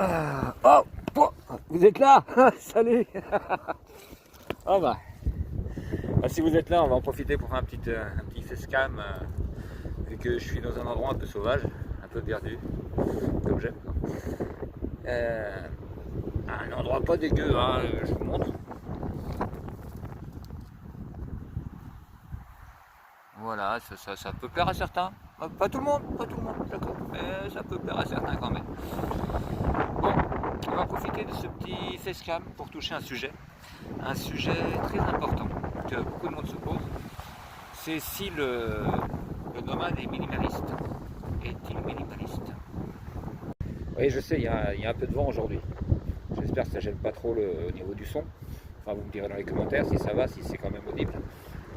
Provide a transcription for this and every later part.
Oh, vous êtes là? Salut. Ah bah. Si vous êtes là, on va en profiter pour faire un petit facecam, vu que je suis dans un endroit un peu sauvage, un peu perdu, comme j'aime. Un endroit pas dégueu, hein, je vous montre. Voilà, ça peut plaire à certains. Pas tout le monde, d'accord. Mais ça peut plaire à certains quand même. Bon, on va profiter de ce petit facecam pour toucher un sujet très important que beaucoup de monde se pose. C'est si le nomade est minimaliste. Est-il minimaliste? Oui, je sais, il y a un peu de vent aujourd'hui. J'espère que ça ne gêne pas trop au niveau du son. Enfin, vous me direz dans les commentaires si ça va, si c'est quand même audible.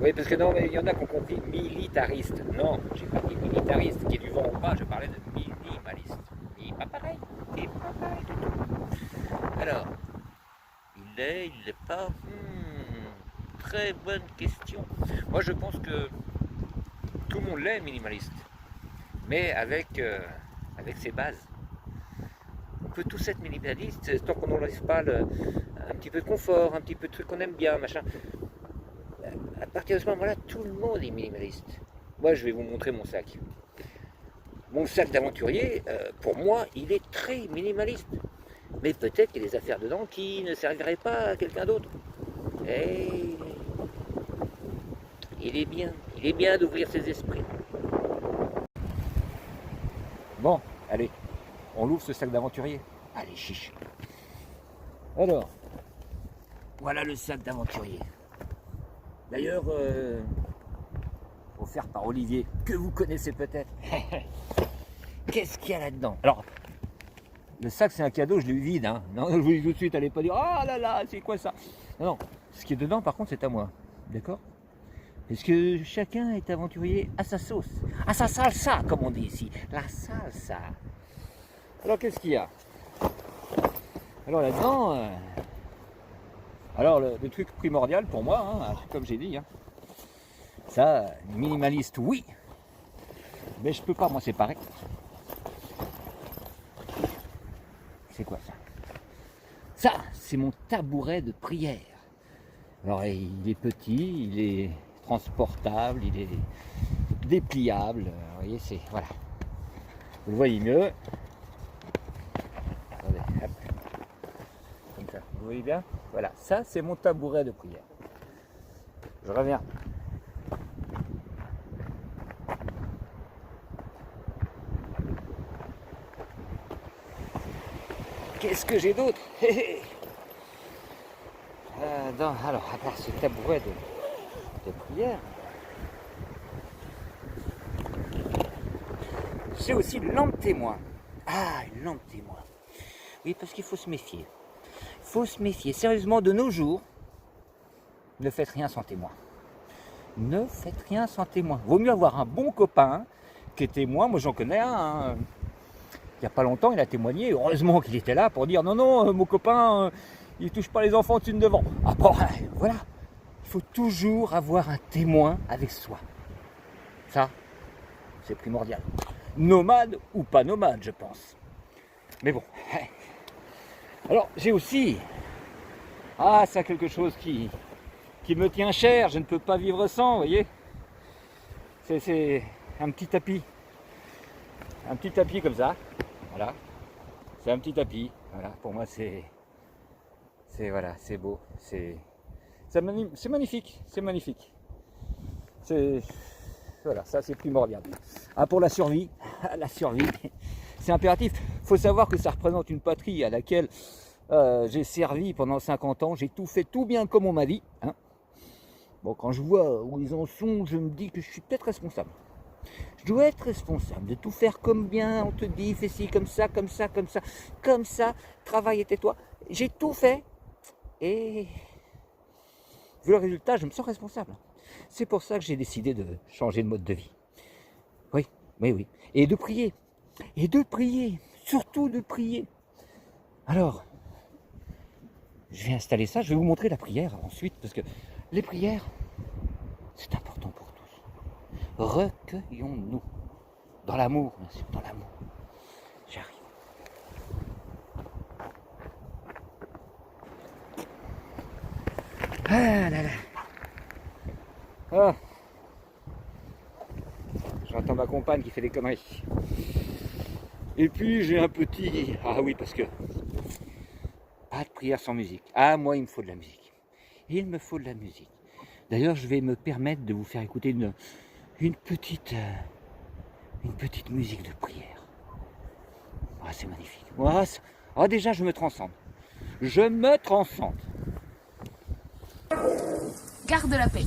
Oui, parce que non, mais il y en a qui ont compris militariste. Non, j'ai pas dit militariste, qu'il y ait du vent ou pas, je parlais de minimaliste. Il n'est pas pareil. Il n'est pas pareil du tout. Alors, il l'est pas. Très bonne question. Moi, je pense que tout le monde l'est minimaliste, mais avec ses bases. On peut tous être minimaliste tant qu'on n'enlève pas un petit peu de confort, un petit peu de trucs qu'on aime bien, machin. À partir de ce moment-là, tout le monde est minimaliste. Moi, je vais vous montrer mon sac. Mon sac d'aventurier, pour moi, il est très minimaliste. Mais peut-être qu'il y a des affaires dedans qui ne serviraient pas à quelqu'un d'autre. Et il est bien d'ouvrir ses esprits. Bon, allez, on l'ouvre ce sac d'aventurier. Allez, chiche. Alors, voilà le sac d'aventurier. D'ailleurs, offert par Olivier, que vous connaissez peut-être. Qu'est-ce qu'il y a là-dedans? Alors, le sac c'est un cadeau, je l'ai eu vide. Hein. Non, je vous dis tout de suite, allez pas dire ah là là, c'est quoi ça? Non, ce qui est dedans par contre c'est à moi. D'accord? Parce que chacun est aventurier à sa sauce, à sa salsa, comme on dit ici. La salsa. Alors qu'est-ce qu'il y a? Alors là-dedans, alors le truc primordial pour moi, hein, comme j'ai dit, hein, ça, minimaliste, oui, mais je peux pas m'en séparer. C'est quoi ça? Ça, c'est mon tabouret de prière. Alors il est petit, il est transportable, il est dépliable. Vous voyez, c'est voilà. Vous le voyez mieux. Attendez, hop. Comme ça. Vous voyez bien? Voilà, ça c'est mon tabouret de prière. Je reviens. Qu'est-ce que j'ai d'autre? Alors, à part ce tabouret de prière, j'ai aussi une lampe témoin. Ah, une lampe témoin. Oui, parce qu'il faut se méfier. Il faut se méfier. Sérieusement, de nos jours, ne faites rien sans témoin. Ne faites rien sans témoin. Vaut mieux avoir un bon copain qui est témoin. Moi, j'en connais un. Hein. Il n'y a pas longtemps, il a témoigné. Heureusement qu'il était là pour dire non, non, mon copain, il ne touche pas les enfants au-dessus de devant. Ah bon, voilà. Il faut toujours avoir un témoin avec soi. Ça, c'est primordial. Nomade ou pas nomade, je pense. Mais bon. Alors, j'ai aussi... Ah, ça, quelque chose qui me tient cher. Je ne peux pas vivre sans, vous voyez. C'est un petit tapis. Un petit tapis comme ça. Voilà. C'est un petit tapis. Voilà. Pour moi, c'est voilà, c'est beau. C'est magnifique. C'est magnifique. C'est... Voilà, ça c'est primordial. Ah, pour la survie, c'est impératif. Il faut savoir que ça représente une patrie à laquelle j'ai servi pendant 50 ans. J'ai tout fait tout bien comme on m'a dit. Hein. Bon, quand je vois où ils en sont, je me dis que je suis peut-être responsable. Je dois être responsable de tout faire comme bien. On te dit, fais ci, comme ça, comme ça, comme ça, comme ça. Travaille et tais-toi. J'ai tout fait. Et vu le résultat, je me sens responsable. C'est pour ça que j'ai décidé de changer de mode de vie. Oui, oui, oui. Et de prier. Et de prier. Surtout de prier. Alors, je vais installer ça. Je vais vous montrer la prière ensuite. Parce que les prières, c'est important pour tous. Recueillons-nous. Dans l'amour, bien sûr. Dans l'amour. J'arrive. Ah là là. Oh. J'entends ma compagne qui fait des conneries. Et puis j'ai un petit... Ah oui, parce que... Pas de prière sans musique. Ah, moi, il me faut de la musique. Il me faut de la musique. D'ailleurs, je vais me permettre de vous faire écouter une petite musique de prière. Ah, c'est magnifique. Ah, déjà, je me transcende. Je me transcende. Garde la paix.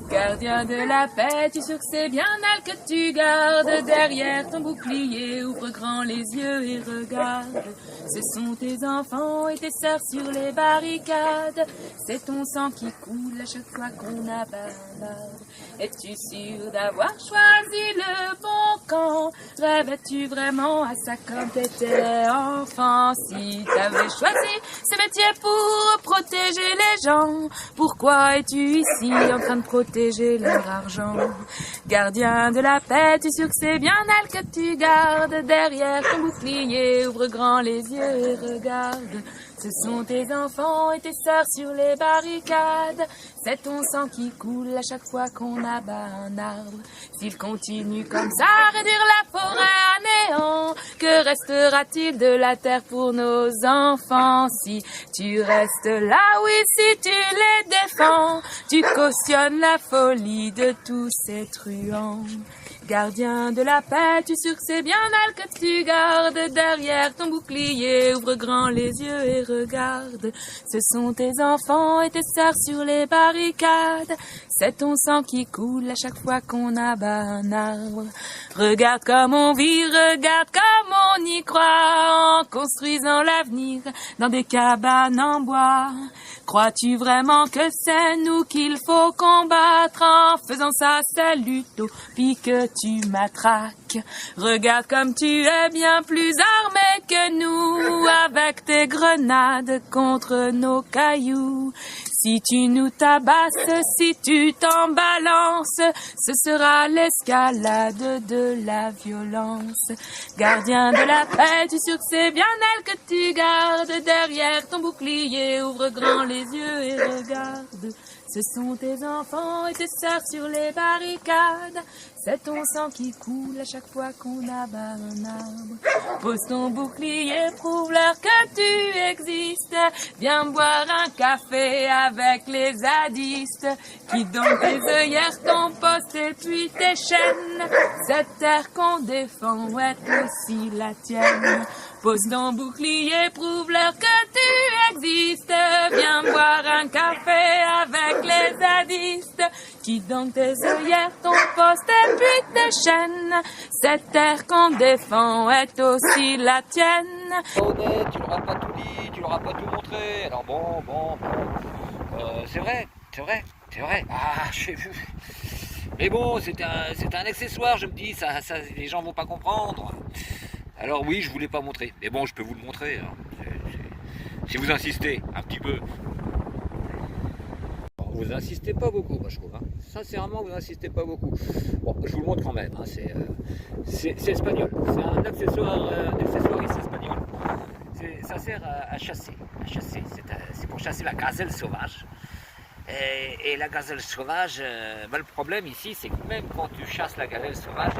Gardien de la paix, tu sais que c'est bien elle que tu gardes. Derrière ton bouclier, ouvre grand les yeux et regarde. Ce sont tes enfants et tes sœurs sur les barricades. C'est ton sang qui coule à chaque fois qu'on abandonne. Es-tu sûr d'avoir choisi le bon camp? Rêvais-tu vraiment à ça comme t'étais enfant? Si t'avais choisi ce métier pour protéger les gens, pourquoi es-tu ici en train de protéger leur argent? Gardien de la paix, tu sûr que c'est bien elle que tu gardes. Derrière ton bouclier, ouvre grand les yeux et regarde. Ce sont tes enfants et tes sœurs sur les barricades. C'est ton sang qui coule à chaque fois qu'on abat un arbre. S'il continue comme ça à réduire la forêt à néant, que restera-t-il de la terre pour nos enfants? Si tu restes là, oui, si tu les défends, tu cautionnes la folie de tous ces truands. Gardien de la paix, tu sûr que c'est bien elle que tu gardes. Derrière ton bouclier, ouvre grand les yeux et regarde. Ce sont tes enfants et tes sœurs sur les barricades. C'est ton sang qui coule à chaque fois qu'on abat un arbre. Regarde comme on vit, regarde comme on y croit, en construisant l'avenir dans des cabanes en bois. Crois-tu vraiment que c'est nous qu'il faut combattre? En faisant ça, c'est l'utopie que tu matraques. Regarde comme tu es bien plus armé que nous, avec tes grenades contre nos cailloux. Si tu nous tabasses, si tu t'en balances, ce sera l'escalade de la violence. Gardien de la paix, tu sûr que c'est bien elle que tu gardes. Derrière ton bouclier, ouvre grand les yeux et regarde. Ce sont tes enfants et tes sœurs sur les barricades. C'est ton sang qui coule à chaque fois qu'on abat un arbre. Pose ton bouclier, prouve-leur que tu existes. Viens boire un café avec les zadistes. Quitte donc tes œillères, ton poste et puis tes chaînes. Cette terre qu'on défend est aussi la tienne. Pose ton bouclier, prouve-leur que tu existes. Viens boire un café avec les zadistes. Quitte donc tes œillères, ton poste et puis tes chaînes. Cette terre qu'on défend est aussi la tienne. Honnête, tu l'auras pas tout dit, tu l'auras pas tout montré. Alors bon. C'est vrai. Ah, j'ai vu. Mais bon, c'est un accessoire, je me dis, ça, les gens vont pas comprendre. Alors oui, je voulais pas montrer. Mais bon, je peux vous le montrer. Hein. Si vous insistez un petit peu. Vous insistez pas beaucoup, moi je trouve. Hein. Sincèrement, vous insistez pas beaucoup. Bon, je vous le montre quand même. Hein. C'est espagnol. C'est un accessoiriste espagnol. Ça sert à chasser. C'est pour chasser la gazelle sauvage. Et la gazelle sauvage, le problème ici, c'est que même quand tu chasses la gazelle sauvage,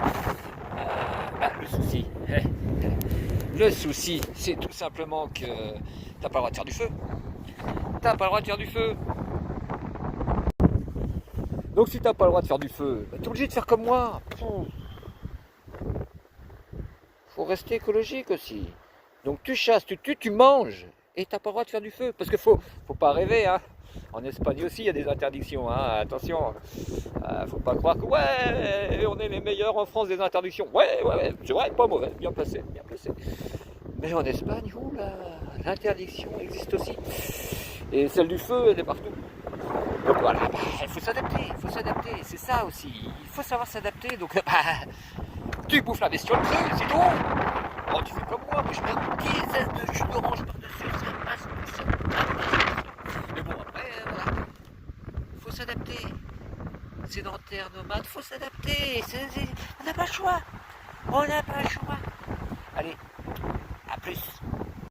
le souci, c'est tout simplement que t'as pas le droit de faire du feu. Donc si t'as pas le droit de faire du feu, t'es obligé de faire comme moi. Faut rester écologique aussi. Donc tu chasses, tu manges, et t'as pas le droit de faire du feu. Parce que faut pas rêver, hein. En Espagne aussi, il y a des interdictions, hein. Attention. Faut pas croire que on est les meilleurs en France des interdictions. Ouais, c'est vrai, pas mauvais, bien placé. Mais en Espagne, l'interdiction existe aussi. Et celle du feu, elle est partout. Donc voilà, il faut s'adapter, c'est ça aussi. Il faut savoir s'adapter. Donc tu bouffes la bestiole crue, c'est tout. Oh, tu fais comme moi, que je mets une dizaine de jus d'orange par-dessus, ça passe. Mais bon, après, voilà. Faut s'adapter. Sédentaire, nomade, faut s'adapter. On n'a pas le choix.